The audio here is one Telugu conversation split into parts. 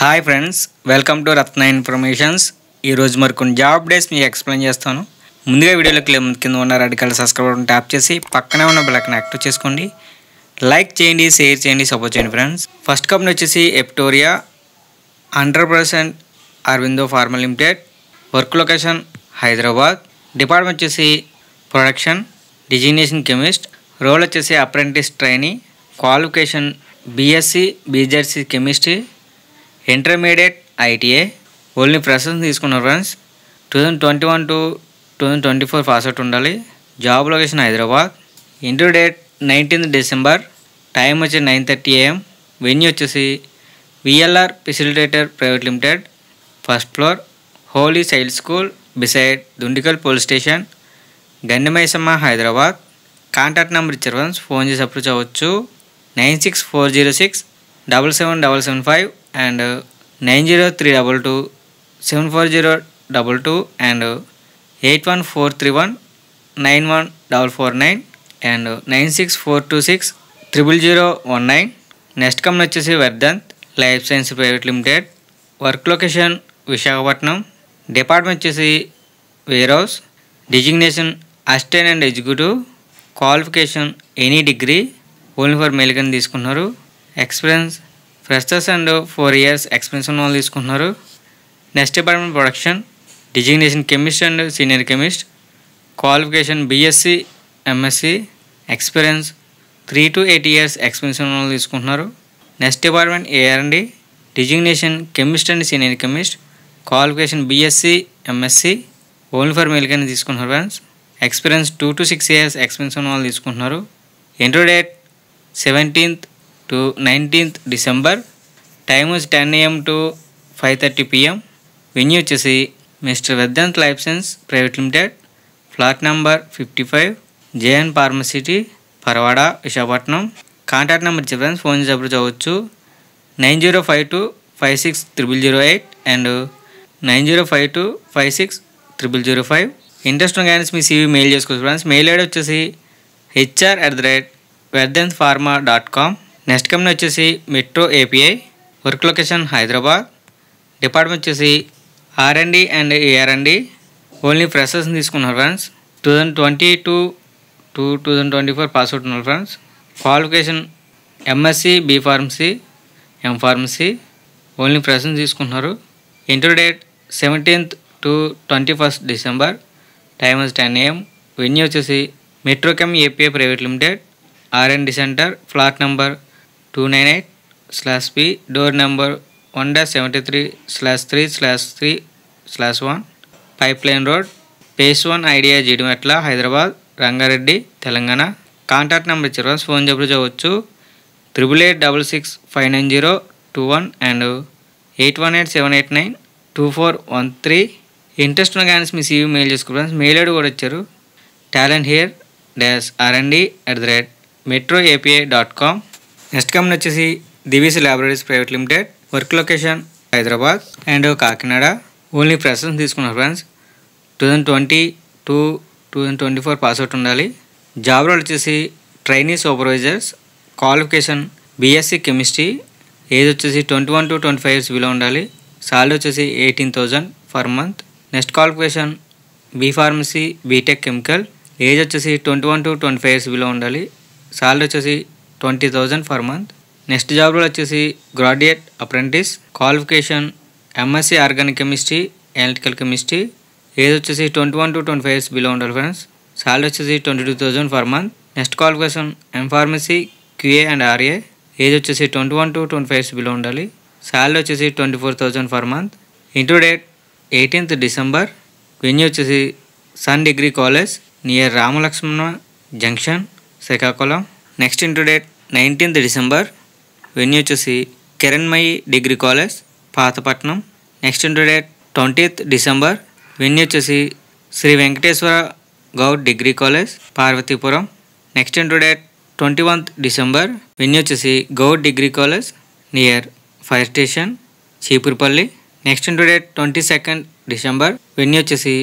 Hi friends, welcome to Ratna informations. ఈరోజు మరికొన్ని జాబ్ అప్డేట్స్ మీకు ఎక్స్ప్లెయిన్ చేస్తాను. ముందుగా వీడియోలోకి కింద ఉన్న red colour subscribe button tap చేసి పక్కనే ఉన్న బెల్ ఐకాన్ యాక్టివేట్ చేసుకోండి. లైక్ చేయండి, షేర్ చేయండి, సపోర్ట్ చేయండి ఫ్రెండ్స్. ఫస్ట్ కంపెనీ వచ్చేసి ఎప్టోరియా 100% Aurobindo pharma limited. Work location Hyderabad. Department వచ్చేసి ప్రొడక్షన్, డిజిగ్నేషన్ కెమిస్ట్. రోల్ వచ్చేసి apprentice trainee. Qualification BSc BZC chemistry, intermediate ITA. Only freshers తీసుకున్నారు ఫ్రెండ్స్. 2021 to 2024 పాస్ అవుట్ ఉండాలి. Job location Hyderabad. Interview date 19th December. Time వచ్చి 9:30 AM. వెన్యూ వచ్చేసి VLR facilitator private limited, first floor, Holy Child School beside Dundigal police station, Gandimaisamma, Hyderabad. Contact number ఇచ్చారు ఫ్రెండ్స్, ఫోన్ చేసి అప్రోచ్ అవ్వచ్చు. 9640677775 and 9032274022 and 8143191449 and 9642600019. Next company వచ్చేసి Vardhant life science private limited. Work location Visakhapatnam. Department వచ్చేసి warehouse. Designation assistant and executive. Qualification any degree, only for male కింద తీసుకున్నారు. Experience freshers and 4 years experience ఉన్న వాళ్ళు తీసుకుంటున్నారు. Next department production, designation chemist and senior chemist. Qualification BSc MSc. Experience 3 to 8 years experience ఉన్న వాళ్ళు తీసుకుంటున్నారు. Next department ARMD, designation chemist and senior chemist. Qualification BSc MSc, only for male కింద తీసుకుంటున్నారు friends. Experience 2 to 6 years experience ఉన్న వాళ్ళు తీసుకుంటున్నారు. Interview date 17th to 19th December. Time వచ్చి 10 AM to 5:30 PM. వెన్యూ వచ్చేసి mister Vardhant life science private limited, flat number 55, JN ఫార్మసిటీ, Paravada, Visakhapatnam. Contact number ఇచ్చే ఫ్రెండ్స్, ఫోన్ చేసి అప్రోచ్ అవ్వచ్చు. 9052560008 అండ్ 9052560005. ఇంట్రెస్ట్ ఉన్న కానీ మీ CV మెయిల్ చేసుకోవచ్చు ఫ్రెండ్స్. మెయిల్ ఐడి వచ్చేసి hr@vedantpharma.com. నెక్స్ట్ కంపెనీ వచ్చేసి Metro API. Work location Hyderabad. Department వచ్చేసి R&D అండ్ AR&D. ఓన్లీ ఫ్రెషర్స్ని తీసుకున్నారు ఫ్రెండ్స్. 2022 to 2024 పాస్ అవుట్ ఉన్నారు friends. Qualification MSc, B pharmacy, M pharmacy. Only ఫ్రెషర్స్ని తీసుకుంటున్నారు. Interview date 17th to 21st December. Time వచ్చి 10 AM. వెన్యూ వచ్చేసి Metrochem API private limited, R&D centre, flat number 298/B, door number 1-73/3/3/1, pipeline road, phase 1, IDA, Jeedimetla, Hyderabad, Rangareddy, Telangana. Contact number ఇచ్చారు, ఫోన్ చెప్పు చదవచ్చు. 888659059021 అండ్ 8187892413. ఇంట్రెస్ట్ ఉన్న కానీ మీ CV మెయిల్ చేసుకో ఫ్రెండ్స్. మెయిల్ ఐడి కూడా ఇచ్చారు, talenthere-rnd@metroapi.com. నెక్స్ట్ కంపెనీ వచ్చేసి Divi's laboratories private limited. Work location Hyderabad and Kakinada. Only freshers తీసుకున్నారు ఫ్రెండ్స్. 2020 to 2024 పాస్ అవుట్ ఉండాలి. జాబ్ రోల్ వచ్చేసి trainee supervisors. Qualification BSc chemistry. Age వచ్చేసి 21 to 25 years బిలో ఉండాలి. సాలరీ వచ్చేసి 18,000 per month. Next qualification B pharmacy, BTech chemical. Age వచ్చేసి 21 to 25 years బిలో ఉండాలి. సాలరీ వచ్చేసి 20,000 per month. Next job role వచ్చేసి graduate apprentice. Qualification MSc organic chemistry, analytical chemistry. Age వచ్చేసి 21 to 25 years బిలో ఉండాలి ఫ్రెండ్స్. సాలరీ వచ్చేసి 22,000 per month. Next qualification M pharmacy, QA and RA. Age వచ్చేసి 21 to 25 years బిలో ఉండాలి. సాలరీ వచ్చేసి 24,000 per month. Interview date 18th December. Venue వచ్చేసి sun degree college near Ramalakshmana junction, Srikakulam. Next interview date 19th December. Venue వచ్చేసి Kiranmayi degree college, Pathapatnam. Next interview date 20th December. Venue వచ్చేసి Sri Venkateswara Goud degree college, Parvathipuram. Next interview date 21th December. Venue వచ్చేసి Goud degree college near fire station, Cheepurupalli. Next interview date 22nd December. Venue వచ్చేసి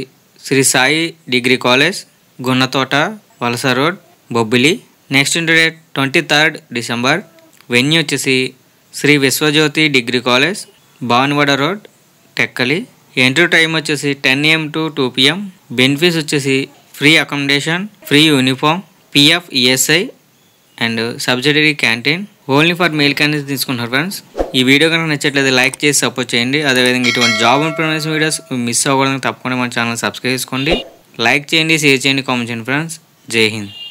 Shri Sai degree college, Gunnathota, Valasa road, Bobbili. Next interview date 23rd December. Venue వచ్చేసి Sri Vishwajyothi degree college, Bhavanavada road, Tekkali. Entry time వచ్చేసి 10 AM to 2 PM. బెనిఫిట్స్ వచ్చేసి free accommodation, free uniform, PF, ESI and subsidiary canteen. Only for mail candidates తీసుకుంటున్నారు ఫ్రెండ్స్. ఈ వీడియో కనుక నచ్చట్లేదు లైక్ చేసి సపోర్ట్ చేయండి. అదేవిధంగా ఇటువంటి జాబ్ ఇన్ఫర్మేషన్ వీడియోస్ మిస్ అవ్వకూడదు తప్పకుండా మన ఛానల్ సబ్స్క్రైబ్ చేసుకోండి. లైక్ చేయండి, షేర్ చేయండి, కామెంట్ చేయండి ఫ్రెండ్స్. జై హింద్.